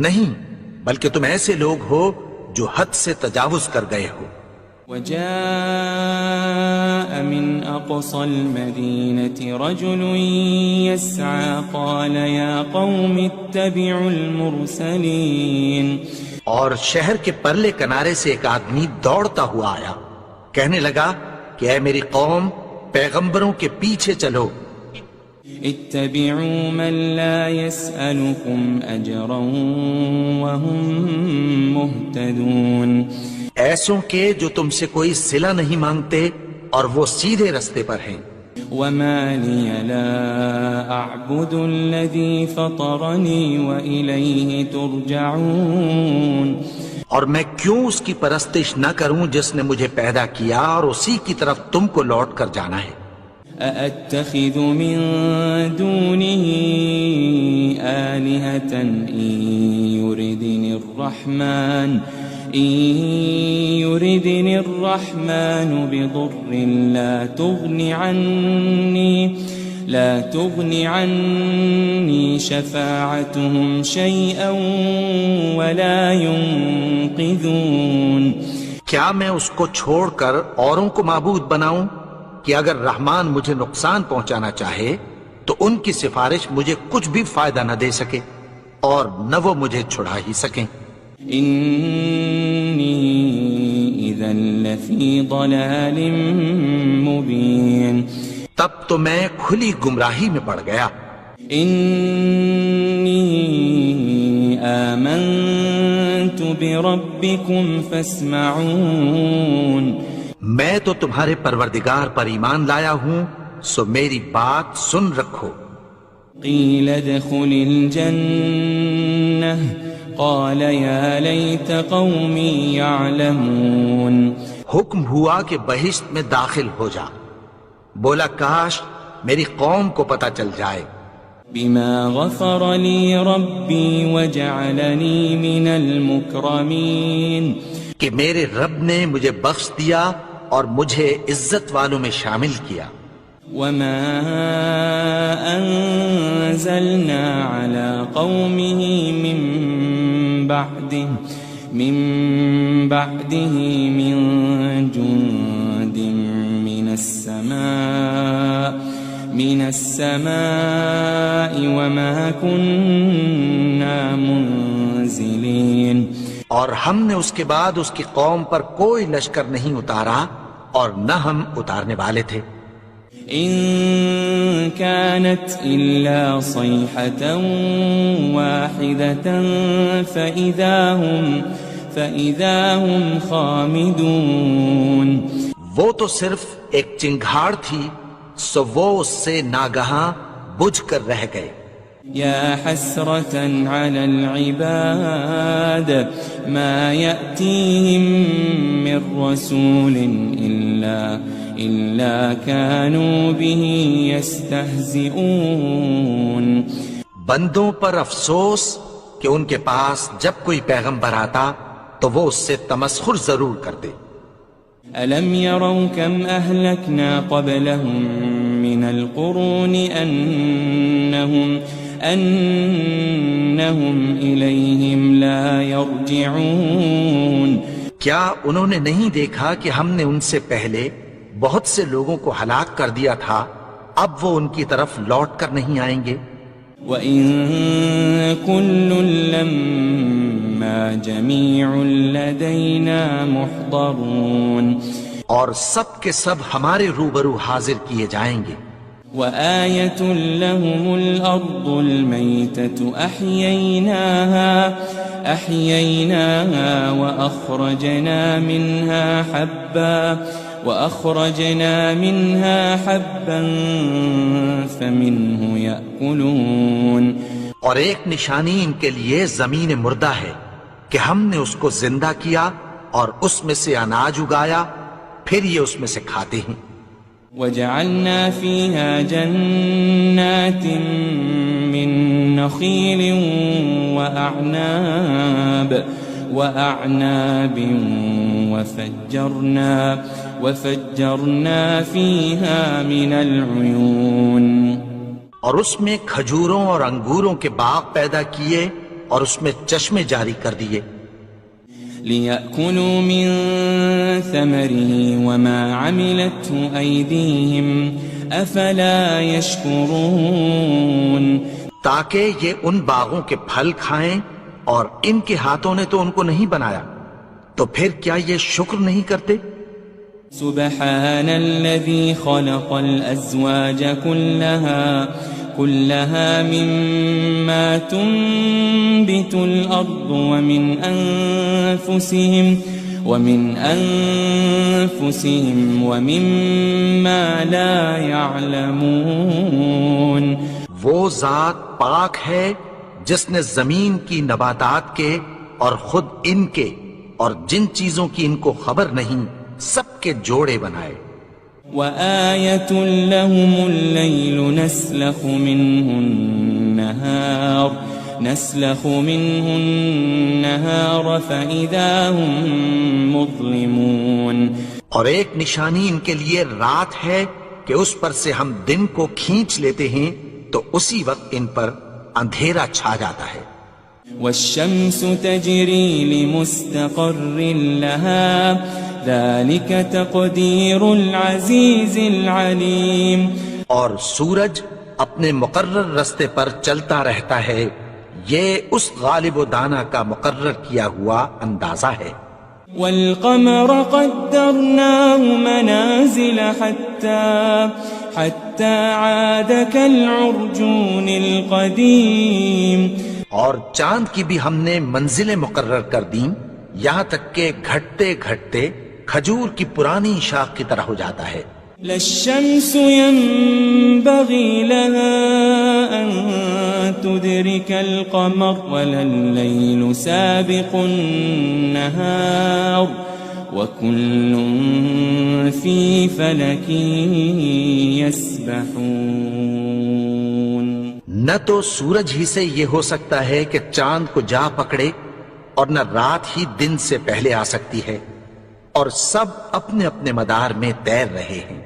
نہیں، بلکہ تم ایسے لوگ ہو جو حد سے تجاوز کر گئے ہو. وجاء من أقصى المدينة رجل يسعى قال يا قوم اتبعوا المرسلين. اور شہر کے پرلے کنارے سے ایک آدمی دوڑتا ہوا آیا، کہنے لگا کہ اے میری قوم، پیغمبروں کے پیچھے چلو. اتبعوا من لا يسألكم أجرا وهم مهتدون. ایسوں کے جو تم سے کوئی صلہ نہیں مانگتے اور وہ سیدھے رستے پر ہیں. وما لي لا أعبد الذي فطرني وإليه ترجعون. اور میں کیوں اس کی پرستش نہ کروں جس نے مجھے پیدا کیا اور اسی کی طرف تم کو لوٹ کر جانا ہے. أأتخذ من دونه آلهة إن يردني الرحمن بضر لا تغني عني شفاعتهم شيئا ولا ينقذون. کیا میں اس کو چھوڑ کر اوروں کو معبود بناؤں کہ اگر رحمان مجھے نقصان پہنچانا چاہے تو ان کی سفارش مجھے کچھ بھی فائدہ نہ دے سکے اور نہ وہ مجھے چھڑا ہی سکیں. انی اذا لفی ضلال مبین. تب تو میں کھلی گمراہی میں پڑ گیا. انی آمنت بربکم فاسمعون. میں تو تمہارے پروردگار پر ایمان لایا ہوں، سو میری بات سن رکھو. قیل ادخل الجنہ قال یا لیت قومی یعلمون. حکم ہوا کہ بہشت میں داخل ہو جا. بولا کاش میری قوم کو پتہ چل جائے. بما غفر لی ربی وجعلنی من المکرمین. کہ میرے رب نے مجھے بخش دیا اور مجھے عزت والوں میں شامل کیا. وما انزلنا على قومه من بعده من جند من السماء وما كنا منزلين. اور ہم نے اس کے بعد اس کی قوم پر کوئی لشکر نہیں اتارا اور نہ ہم اتارنے والے تھے. ان كانت الا صيحة واحدة فإذا هم خامدون. وہ تو صرف ایک چنگھاڑ تھی، سو وہ اس سے ناگہاں بجھ کر رہ گئے. يا حسرة على العباد ما يأتيهم من رسول إلا كانوا به يستهزئون. بندوں پر افسوس کہ ان کے پاس جب کوئی پیغمبر آتا تو وہ اس سے تمسخر ضرور کرتے. ألم يروا كم أهلكنا قبلهم من القرون أنهم إليهم لا يرجعون. کیا انہوں نے نہیں دیکھا کہ ہم نے ان سے پہلے بہت سے لوگوں کو ہلاک کر دیا تھا، اب وہ ان کی طرف لوٹ کر نہیں آئیں گے. وَإِن كُلٌّ لَمَّا جَمِيعٌ لَدَيْنَا مُحْضَرُونَ. اور سب کے سب ہمارے روبرو حاضر کیے جائیں گے. وآية لهم الأرض الميتة أحييناها وأخرجنا منها حبا فمنه يأكلون. اور ایک نشانی ان کے لیے زمین مردہ ہے کہ ہم نے اس کو زندہ کیا اور اس میں سے اناج اگایا، پھر یہ اس میں سے کھاتے ہیں. وجعلنا فيها جنات من نخيل وأعناب وفجرنا فيها من العيون. اور اس میں کھجوروں اور انگوروں کے باغ پیدا کیے اور اس میں چشمے جاری کر دیے. لِيَأْكُلُوا مِن ثَمَرِهِ وَمَا عَمِلَتْهُ أَيْدِيهِمْ أَفَلَا يَشْكُرُونَ. تاکہ یہ ان باغوں کے پھل کھائیں اور ان کے ہاتھوں نے تو ان کو نہیں بنایا، تو پھر کیا یہ شکر نہیں کرتے؟ سبحان الذي خلق الأزواج كلها مما تنبت الأرض ومن أنفسهم ومما لا يعلمون. وہ ذات پاک ہے جس نے زمین کی نباتات کے اور خود ان کے اور جن چیزوں کی ان کو خبر نہیں سب کے جوڑے بنائے. وآية لهم الليل نسلخ منه النهار فإذا هم مظلمون. اور ایک نشانی ان کے لیے رات ہے کہ اس پر سے ہم دن کو کھینچ لیتے ہیں تو اسی وقت ان پر اندھیرا چھا جاتا ہے. والشمس تجري لمستقر لها ذلك تقدير العزيز العليم. اور سورج اپنے مقرر رستے پر چلتا رہتا ہے، یہ اس غالب و دانا کا مقرر کیا ہوا اندازہ ہے. والقمر قدرناه منازل حتى عاد كالعرجون القديم. اور چاند کی بھی ہم نے منزلیں مقرر کر دیں یہاں تک کہ گھٹتے گھٹتے کھجور کی پرانی شاخ کی طرح ہو جاتا ہے. للشمس ينبغي لها أن تدرك القمر ولا الليل سابق النهار وكل في فلك يسبحون. نہ تو سورج ہی سے یہ ہو سکتا ہے کہ چاند کو جا پکڑے اور نہ رات ہی دن سے پہلے آ سکتی ہے، اور سب اپنے اپنے مدار میں تیر رہے ہیں.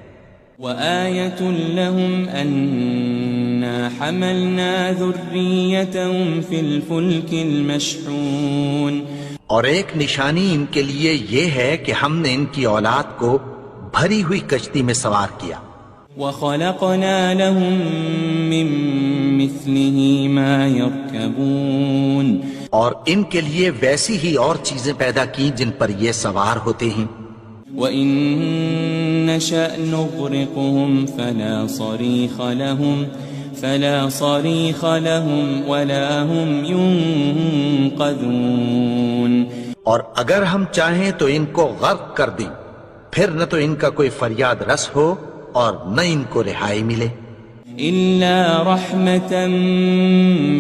وآية لهم أنا حملنا ذريتهم في الفلك المشحون. اور ایک نشانی ان کے لیے یہ ہے کہ ہم نے ان کی اولاد کو بھری ہوئی کشتی میں سوار کیا. وخلقنا لهم من مثله ما يركبون. اور ان کے لیے ویسی ہی اور چیزیں پیدا کی جن پر یہ سوار ہوتے ہیں. وَإِن نَّشَأْ نُغْرِقْهُمْ فَلَا صَرِيخَ لَهُمْ وَلَا هُمْ يُنقَذُونَ. اور اگر ہم چاہیں تو ان کو غرق کر دیں، پھر نہ تو ان کا کوئی فریاد رس ہو اور نہ ان کو رہائی ملے. إِلَّا رَحْمَةً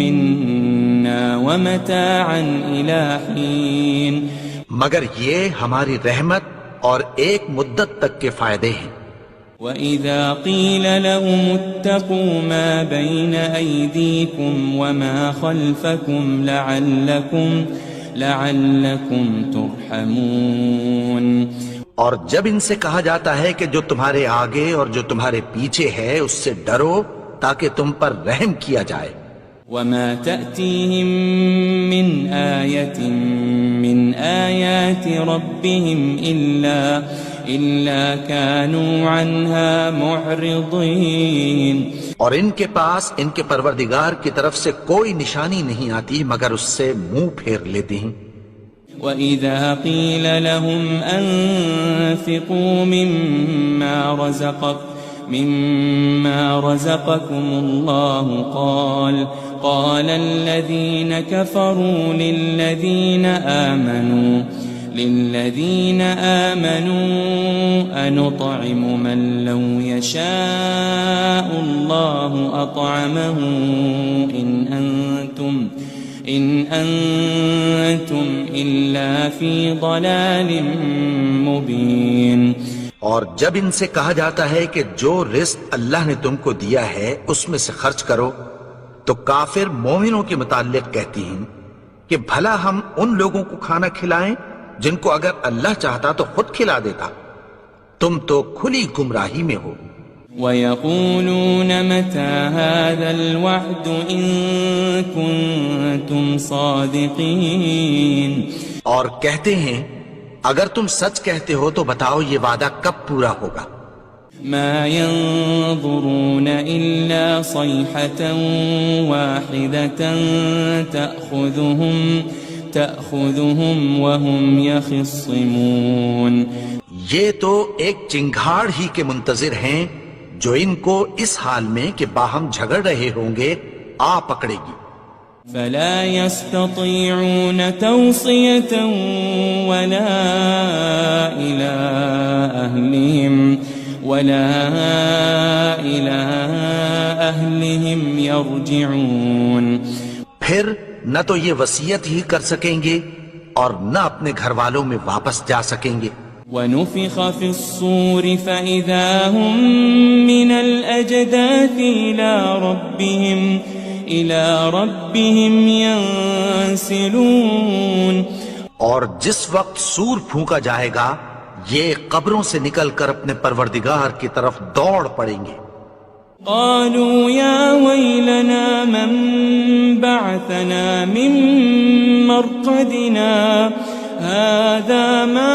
مِّنَّا وَمَتَاعًا إِلَى حِينٍ. مگر یہ ہماری رحمت اور ایک مدت تک کے فائدے ہیں. وَإِذَا قِيلَ لَهُمُ اتَّقُوا مَا بَيْنَ أَيْدِيكُمْ وَمَا خَلْفَكُمْ لَعَلَّكُمْ تُرْحَمُونَ. اور جب ان سے کہا جاتا ہے کہ جو تمہارے آگے اور جو تمہارے پیچھے ہے اس سے ڈرو تاکہ تم پر رحم کیا جائے. وَمَا تَأْتِيهِم مِّنْ آيَةٍ مِّنْ آيَاتِ رَبِّهِمْ إِلَّا كَانُوا عَنْهَا مُعْرِضِينَ. اور ان کے پاس ان کے پروردگار کی طرف سے کوئی نشانی نہیں آتی مگر اس سے منہ پھیر لیتے ہیں. وَإِذَا قِيلَ لَهُمْ أَنفِقُوا مِمَّا رَزَقَكُمُ اللَّهُ قَالَ الَّذِينَ كَفَرُوا لِلَّذِينَ آمَنُوا أَنُطْعِمُ مَن لَّوْ يَشَاءُ اللَّهُ أَطْعَمَهُ إِنْ أَنْتُمْ إِلَّا فِي ضَلَالٍ مُبِينٍ۔ اور جب ان سے کہا جاتا ہے کہ جو رزق اللہ نے تم کو دیا ہے اس میں سے خرچ کرو، تو کافر مومنوں کے متعلق کہتی ہیں کہ بھلا ہم ان لوگوں کو کھانا کھلائیں جن کو اگر اللہ چاہتا تو خود کھلا دیتا، تم تو کھلی گمراہی میں ہو۔ وَيَقُولُونَ مَتَى هَذَا الْوَعْدُ إِن كُنتُمْ صَادِقِينَ، اور کہتے ہیں اگر تم سچ کہتے ہو تو بتاؤ یہ وعدہ کب پورا ہوگا۔ ما ينظرون إلا صيحة واحدة تأخذهم وهم يخصمون، یہ تو ایک چنگھاڑ ہی کے منتظر ہیں جو ان کو اس حال میں کہ باہم جھگڑ رہے ہوں گے آ پکڑے گی۔ فلا يستطيعون توصية ولا إلى أهلهم يرجعون، پھر نہ تو یہ وصیت ہی کر سکیں گے اور نہ اپنے گھر والوں میں واپس جا سکیں گے۔ ونفخ في الصور فإذا هم من الأجداث إلى ربهم ينسلون، اور جس وقت سور پھونکا جائے گا یہ قبروں سے نکل کر اپنے پروردگار کی طرف دوڑ پڑیں گے۔ قالوا يا ويلنا من بعثنا من مرقدنا هذا ما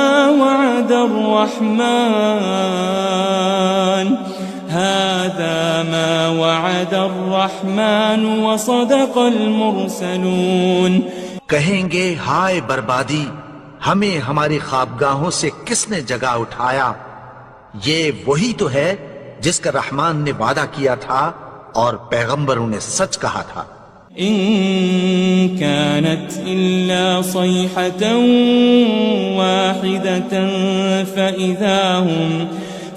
وعد الرحمن وصدق المرسلون، کہیں گے ہائے بربادی، ہمیں ہماری خوابگاہوں سے کس نے جگا اٹھایا، یہ وہی تو ہے جس کا رحمان نے وعدہ کیا تھا اور پیغمبروں نے سچ کہا تھا۔ إن كانت إلا صيحة واحدة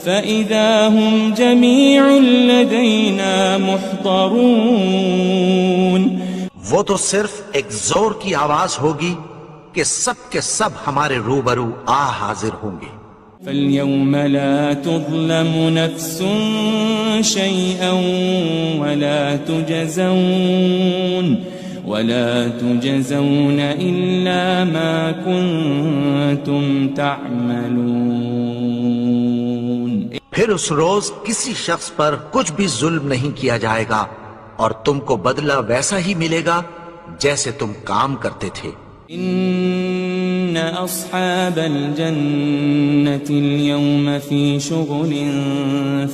فإذا هم جميع لدينا محضرون، وہ تو صرف ایک زور کی آواز ہوگی کہ سب کے سب ہمارے روبرو آ حاضر ہوں گے۔ فاليوم لا تظلم نفس شيئا ولا تجزون إلا ما كنتم تعملون، پھر اس روز کسی شخص پر کچھ بھی ظلم نہیں کیا جائے گا اور تم کو بدلہ ویسا ہی ملے گا جیسے تم کام کرتے تھے۔ إن أصحاب الجنة اليوم في شغل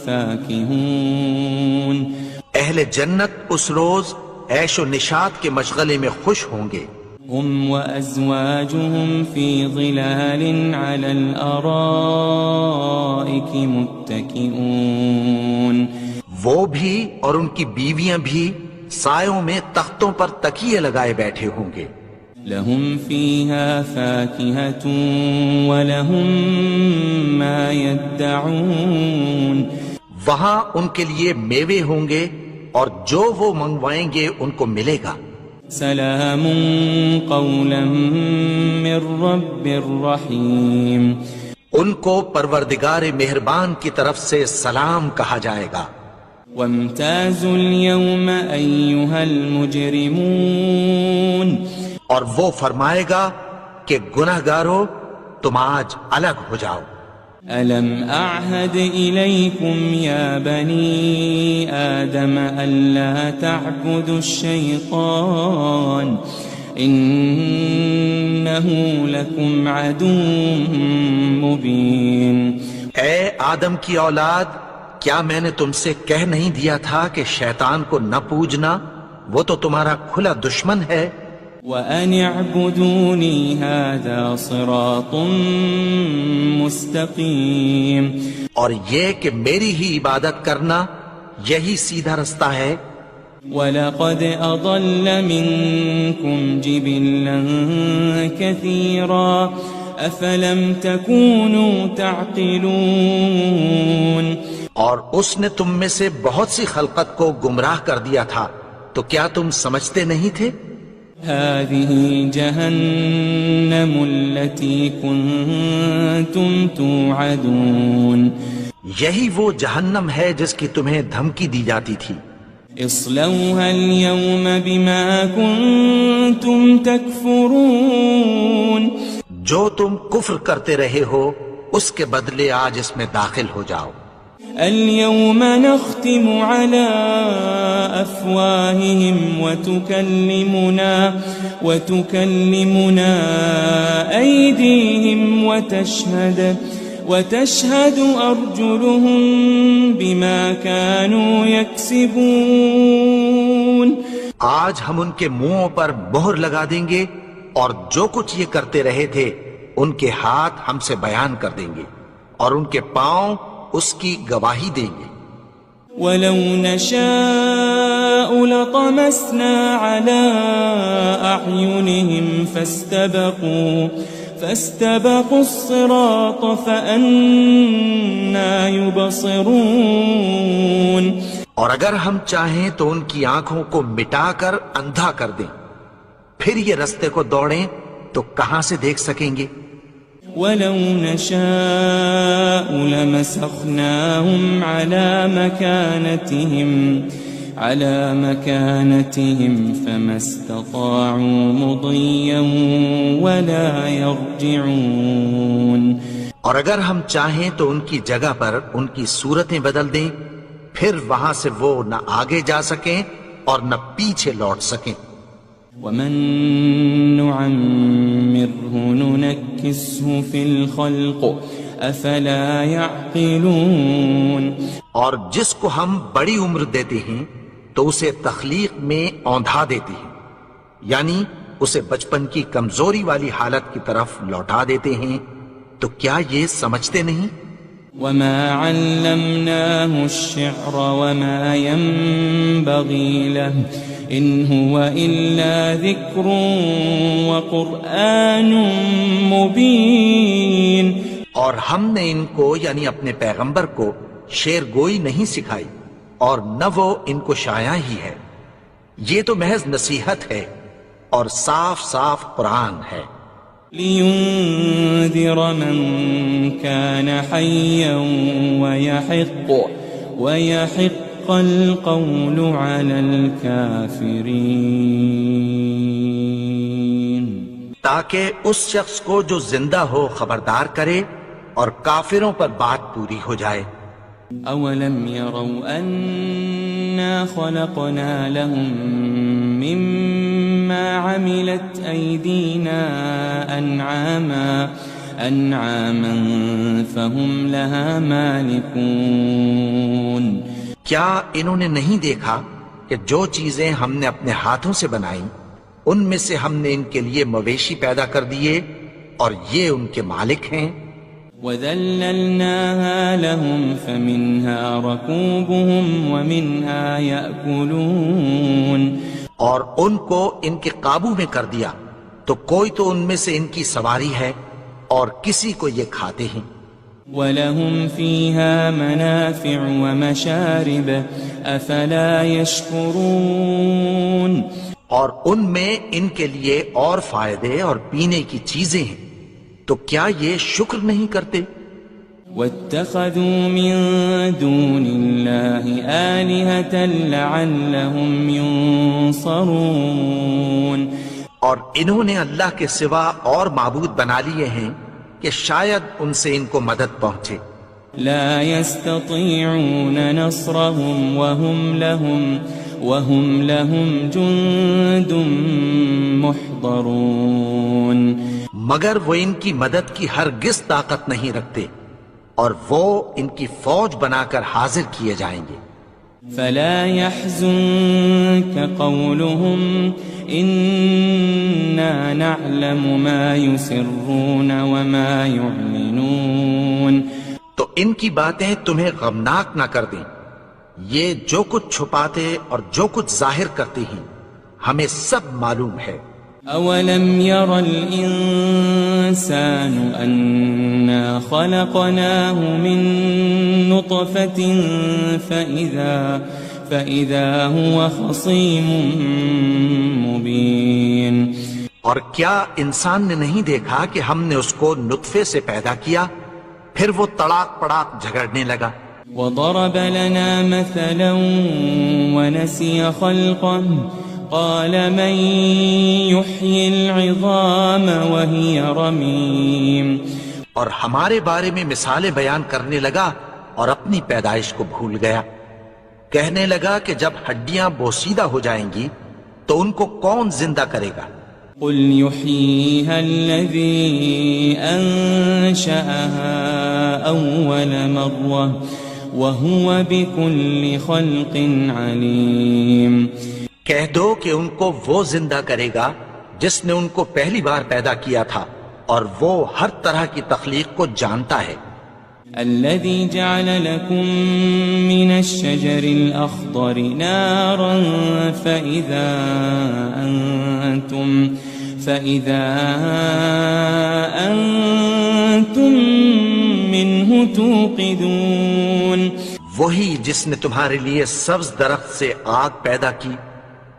فاكهون، اہل جنت اس روز عیش و نشاط کے مشغلے میں خوش ہوں گے۔ هم وأزواجهم في ظلال على الأرائك متكئون، وہ بھی اور ان کی بیویاں بھی سایوں میں تختوں پر تکیے لگائے بیٹھے ہوں گے۔ لهم فيها فاكهة ولهم ما يدعون، وہاں ان کے لیے میوے ہوں گے اور جو وہ منگوائیں گے ان کو ملے گا۔ سلام قولا من رب رحیم، ان کو پروردگار مہربان کی طرف سے سلام کہا جائے گا۔ وامتازوا اليوم أيها المجرمون، اور وہ فرمائے گا کہ گناہگارو تم آج الگ ہو جاؤ۔ ألم أعهد إليكم يا بني آدم ألا تعبدوا الشيطان إنه لكم عدو مبين، اے آدم کی اولاد، کیا میں نے تم سے کہہ نہیں دیا تھا کہ شیطان کو نہ پوجنا، وہ تو تمہارا کھلا دشمن ہے۔ وَأَنِ اعْبُدُونِي هَذَا صِرَاطٌ مُسْتَقِيمٌ، اور یہ کہ میری ہی عبادت کرنا یہی سیدھا رستہ ہے۔ وَلَقَدْ أَضَلَّ مِنكُمْ جِبِلًّا كَثِيرًا أَفَلَمْ تَكُونُوا تَعْقِلُونَ، اور اس نے تم میں سے بہت سی خلقت کو گمراہ کر دیا تھا، تو کیا تم سمجھتے نہیں تھے؟ هذه جهنم التي كنتم توعدون، یہی وہ جہنم ہے جس کی تمہیں دھمکی دی جاتی تھی۔ اصلوها اليوم بما كنتم تكفرون، جو تم کفر کرتے رہے ہو اس کے بدلے آج اس میں داخل ہو جاؤ۔ اليوم نختم على أفواههم وتكلمنا أيديهم وتشهد أرجلهم بما كانوا يكسبون، آج ہم ان کے منہوں پر مہر لگا دیں گے اور جو کچھ یہ کرتے رہے تھے ان کے ہاتھ ہم سے بیان کر دیں گے اور ان کے پاؤں اس کی گواہی دیں گے۔ وَلَوْ نَشَاءُ لَطَمَسْنَا عَلَىٰ أَعْيُنِهِمْ فَاسْتَبَقُوا الصِّرَاطَ فَأَنَّىٰ يُبْصِرُونَ، اور اگر ہم چاہیں تو ان کی آنکھوں کو مٹا کر اندھا کر دیں، پھر یہ رستے کو دوڑیں تو کہاں سے دیکھ سکیں گے؟ وَلَوْ نَشَاءُ لَمَسَخْنَاهُمْ عَلَى مَكَانَتِهِمْ فَمَا اسْتَطَاعُوا مُضِيًّا وَلَا يَرْجِعُونَ، اور اگر ہم چاہیں تو ان کی جگہ پر ان کی صورتیں بدل دیں، پھر وہاں سے وہ نہ آگے جا سکیں اور نہ پیچھے لوٹ سکیں۔ وَمَن نُعَمِّرْهُ نُنَكِّسْهُ فِي الْخَلْقِ أَفَلَا يَعْقِلُونَ، اور جس کو ہم بڑی عمر دیتے ہیں تو اسے تخلیق میں اوندھا دیتے ہیں، یعنی اسے بچپن کی کمزوری والی حالت کی طرف لوٹا دیتے ہیں، تو کیا یہ سمجھتے نہیں؟ وَمَا عَلَّمْنَاهُ الشِّعْرَ وَمَا يَنبَغِي لَهُ إِنْ هُوَ إِلَّا ذِكْرٌ وَقُرْآنٌ مُبِينٌ، اور ہم نے ان کو یعنی اپنے پیغمبر کو شعر گوئی نہیں سکھائی اور نہ وہ ان کو شایع ہی ہے، یہ تو محض نصیحت ہے اور صاف صاف قرآن ہے۔ لِيُنذِرَ مَن كَانَ حَيًّا وَيَحِقَّ الْقَوْلُ عَلَى الْكَافِرِينَ، تاکہ اس شخص کو جو زندہ ہو خبردار کرے اور کافروں پر بات پوری ہو جائے۔ أَوَلَمْ يَرَوْا أَنَّا خَلَقْنَا لَهُم مِّمَّا عَمِلَتْ أَيْدِينَا أَنْعَامًا فَهُمْ لَهَا مَالِكُونَ، کیا انہوں نے نہیں دیکھا کہ جو چیزیں ہم نے اپنے ہاتھوں سے بنائیں ان میں سے ہم نے ان کے لیے مویشی پیدا کر دیے اور یہ ان کے مالک ہیں۔ وَذَلَّلْنَاهَا لَهُمْ فَمِنْهَا رَكُوبُهُمْ وَمِنْهَا يَأْكُلُونَ، اور ان کو ان کے قابو میں کر دیا تو کوئی تو ان میں سے ان کی سواری ہے اور کسی کو یہ کھاتے ہیں۔ وَلَهُمْ فِيهَا مَنَافِعُ وَمَشَارِبُ أَفَلَا يَشْكُرُونَ، اور ان میں ان کے لیے اور فائدے اور پینے کی چیزیں ہیں، تو کیا یہ شکر نہیں کرتے؟ وَاتَّخَذُوا مِن دُونِ اللَّهِ آلِهَةً لَعَلَّهُمْ يُنصَرُونَ، اور انہوں نے اللہ کے سوا اور معبود بنا لیے ہیں کہ شاید ان سے ان کو مدد پہنچے۔ لا يستطيعون نصرهم وهم لهم جند محضرون، مگر وہ ان کی مدد کی ہرگز طاقت نہیں رکھتے اور وہ ان کی فوج بنا کر حاضر کیے جائیں گے۔ فلا يحزنك قولهم إنا نعلم ما يسرون وما يعلنون. تو ان کی باتیں تمہیں غمناک نہ کر دیں. یہ جو کچھ چھپاتے اور جو کچھ ظاہر کرتی ہیں ہمیں سب معلوم ہے. أولم ير الإنسان أنا خلقناه من نطفة فإذا هو خصيم مبين. اور کیا انسان نے نہیں دیکھا کہ ہم نے اس کو نطفے سے پیدا کیا پھر وہ تڑاک پڑاک جھگڑنے لگا. وضرب لنا مثلا ونسي خلقه قال من يحيي العظام وهي رميم. اور ہمارے بارے میں مثالیں بیان کرنے لگا اور اپنی پیدائش کو بھول گیا. کہنے لگا کہ جب ہڈیاں بوسیدہ ہو جائیں گی تو ان کو کون زندہ کرے گا؟ قل يحييها الذي أنشأها أول مرة وهو بكل خلق عليم. کہہ دو کہ ان کو وہ زندہ کرے گا جس نے ان کو پہلی بار پیدا کیا تھا اور وہ ہر طرح کی تخلیق کو جانتا ہے. الذي جعل لكم من الشجر الأخضر نارا فإذا أنتم منه توقدون. وہی جس نے تمہارے لیے سبز درخت سے آگ پیدا کی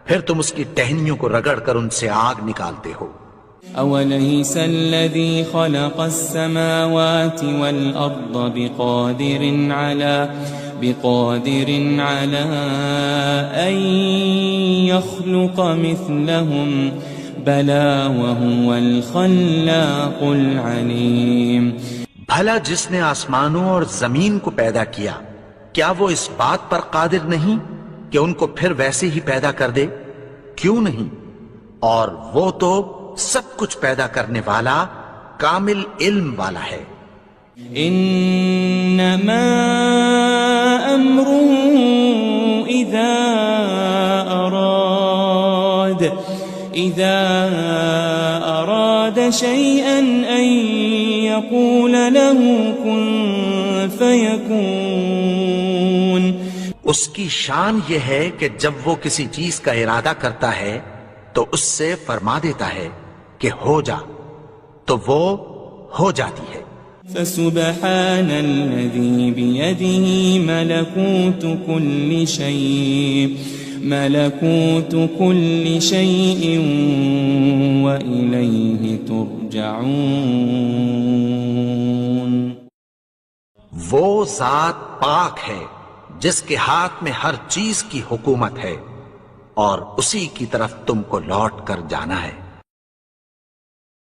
پھر تم اس کی ٹہنیوں کو رگڑ کر ان سے آگ نکالتے ہو. أوليس الذي خلق السماوات والأرض بقادر على أن يخلق مثلهم بلى وهو الخلاق العليم. بھلا جس نے آسمانوں اور زمین کو پیدا کیا کیا وہ اس بات پر قادر نہیں کہ ان کو پھر ویسے ہی پیدا کر دے؟ کیوں نہیں؟ اور وہ تو سب کچھ پیدا کرنے والا کامل علم والا ہے. انما امره اذا اراد شيئا ان يقول له كن فيكون. اس کی شان یہ ہے کہ جب وہ کسی چیز کا ارادہ کرتا ہے تو اس سے فرما دیتا ہے کہ ہو جا تو وہ ہو جاتی ہے. فسبحان الذي بيده ملكوت كل شيء وإليه ترجعون. وہ ذات پاک ہے جس کے ہاتھ میں ہر چیز کی حکومت ہے اور اسی کی طرف تم کو لوٹ کر جانا ہے.